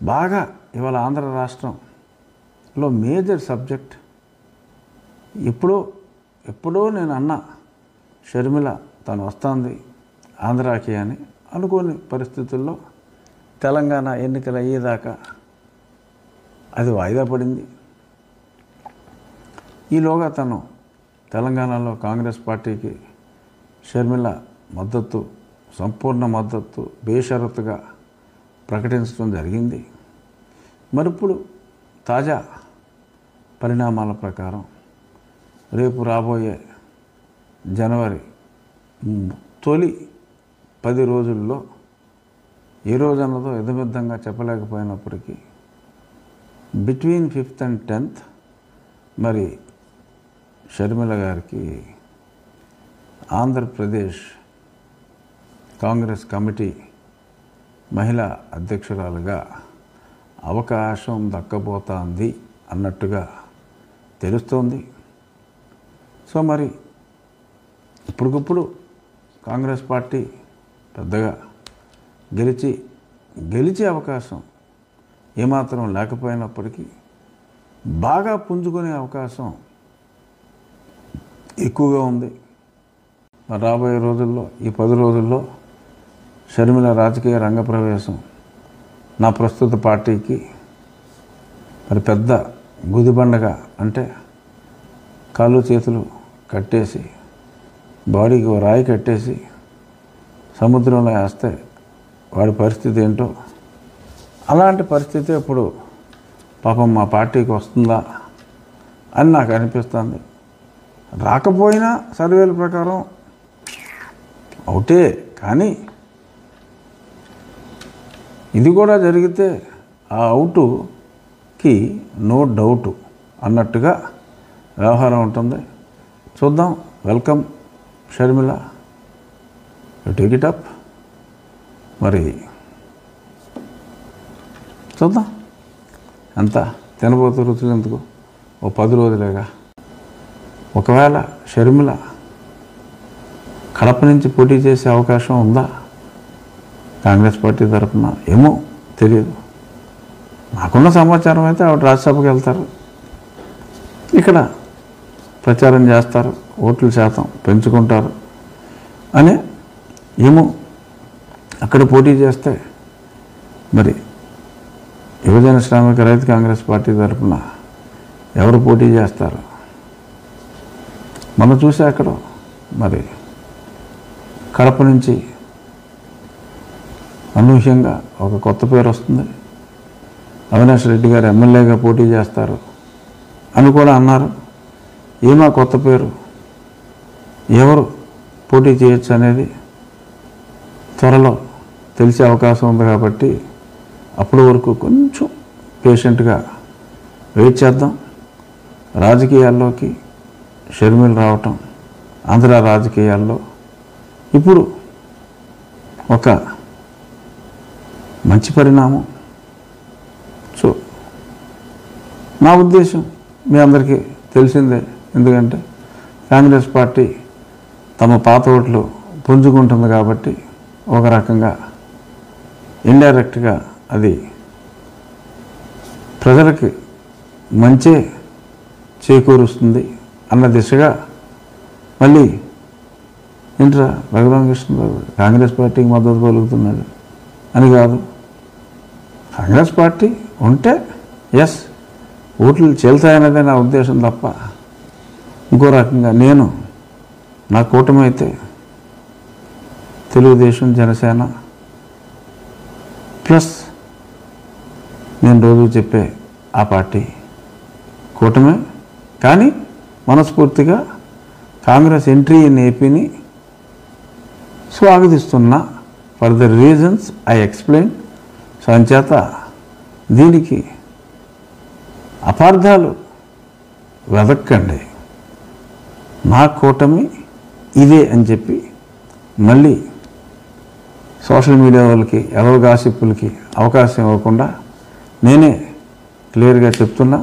బాగా ఇవాళ ఆంధ్ర రాష్ట్రంలో మేజర్ సబ్జెక్ట్ ఎప్పుడో నేను అన్నా షర్మిల తను వస్తుంది ఆంధ్రాకి అని అనుకోని పరిస్థితుల్లో తెలంగాణ ఎన్నికలు అయ్యేదాకా అది వాయిదా పడింది. ఈలోగా తను తెలంగాణలో కాంగ్రెస్ పార్టీకి షర్మిల మద్దతు, సంపూర్ణ మద్దతు బేషరతుగా ప్రకటించడం జరిగింది. మరిప్పుడు తాజా పరిణామాల ప్రకారం రేపు రాబోయే జనవరి తొలి 10 రోజుల్లో ఏ రోజన్నదో యథమిద్దంగా చెప్పలేకపోయినప్పటికీ బిట్వీన్ 5th and 10th మరి షర్మిల గారికి ఆంధ్రప్రదేశ్ కాంగ్రెస్ కమిటీ మహిళా అధ్యక్షురాలుగా అవకాశం దక్కబోతోంది అన్నట్టుగా తెలుస్తోంది. సో మరి ఇప్పటికిప్పుడు కాంగ్రెస్ పార్టీ పెద్దగా గెలిచే అవకాశం ఏమాత్రం లేకపోయినప్పటికీ బాగా పుంజుకునే అవకాశం ఎక్కువగా ఉంది. రాబోయే రోజుల్లో ఈ 10 రోజుల్లో షర్మిల రాజకీయ రంగప్రవేశం నా ప్రస్తుత పార్టీకి మరి పెద్ద గుదిబండగా, అంటే కాళ్ళు చేతులు కట్టేసి బాడీకి ఓ రాయి కట్టేసి సముద్రంలో వేస్తే వాడి పరిస్థితి ఏంటో అలాంటి పరిస్థితి ఇప్పుడు పాపం మా పార్టీకి వస్తుందా అని నాకు అనిపిస్తుంది. రాకపోయినా సర్వేల ప్రకారం అవుటే, కానీ ఇది కూడా జరిగితే ఆ అవుటుకి నో డౌటు అన్నట్టుగా వ్యవహారం ఉంటుంది. చూద్దాం. Welcome Sharmila, take it up. మరి చూద్దాం ఎంత తినబోతు రుచులు ఎందుకు, ఓ 10 రోజులేగా. ఒకవేళ షర్మిల కడప నుంచి పోటీ చేసే అవకాశం ఉందా కాంగ్రెస్ పార్టీ తరఫున ఏమో తెలియదు. నాకున్న సమాచారం అయితే ఆవిడ రాజ్యసభకి వెళ్తారు, ఇక్కడ ప్రచారం చేస్తారు, ఓట్ల శాతం పెంచుకుంటారు అని ఏమో. అక్కడ పోటీ చేస్తే మరి యువజన శ్రామిక రైతు కాంగ్రెస్ పార్టీ తరఫున ఎవరు పోటీ చేస్తారు మనం చూసే. అక్కడ మరి కడప నుంచి అనూహ్యంగా ఒక కొత్త పేరు వస్తుంది, అవినాష్ రెడ్డి గారు ఎమ్మెల్యేగా పోటీ చేస్తారు అని కూడా అన్నారు. ఏమా కొత్త పేరు, ఎవరు పోటీ చేయొచ్చు అనేది త్వరలో తెలిసే అవకాశం ఉంది. కాబట్టి అప్పటి వరకు కొంచెం పేషెంట్గా వెయిట్ చేద్దాం. రాజకీయాల్లోకి షర్మిల రావటం ఆంధ్ర రాజకీయాల్లో ఇప్పుడు ఒక మంచి పరిణామం. సో నా ఉద్దేశం మీ అందరికీ తెలిసిందే, ఎందుకంటే కాంగ్రెస్ పార్టీ తమ పాత ఓట్లు పుంజుకుంటుంది కాబట్టి ఒక రకంగా ఇండైరెక్ట్గా అది ప్రజలకి మంచే చేకూరుస్తుంది అన్న దిశగా. మళ్ళీ ఏంట్రా రఘురామకృష్ణరావు కాంగ్రెస్ పార్టీకి మద్దతు పలుకుతున్నాడు అని కాదు, కాంగ్రెస్ పార్టీ ఉంటే ఎస్ ఓట్లు చెల్తాయన్నదే నా ఉద్దేశం తప్ప ఇంకో రకంగా నేను నా కూటమి అయితే తెలుగుదేశం, జనసేన ప్లస్ నేను రోజు చెప్పే ఆ పార్టీ కూటమే. కానీ మనస్ఫూర్తిగా కాంగ్రెస్ ఎంట్రీ ఇన్ ఏపీని స్వాగతిస్తున్నా for the reasons I explain. So అంచేత దీనికి అపార్థాలు వెదక్కండి. నా కూటమి ఇదే అని చెప్పి మళ్ళీ సోషల్ మీడియా వాళ్ళకి ఎవరి గాసిప్పులకి అవకాశం ఇవ్వకుండా నేనే క్లియర్గా చెప్తున్నా.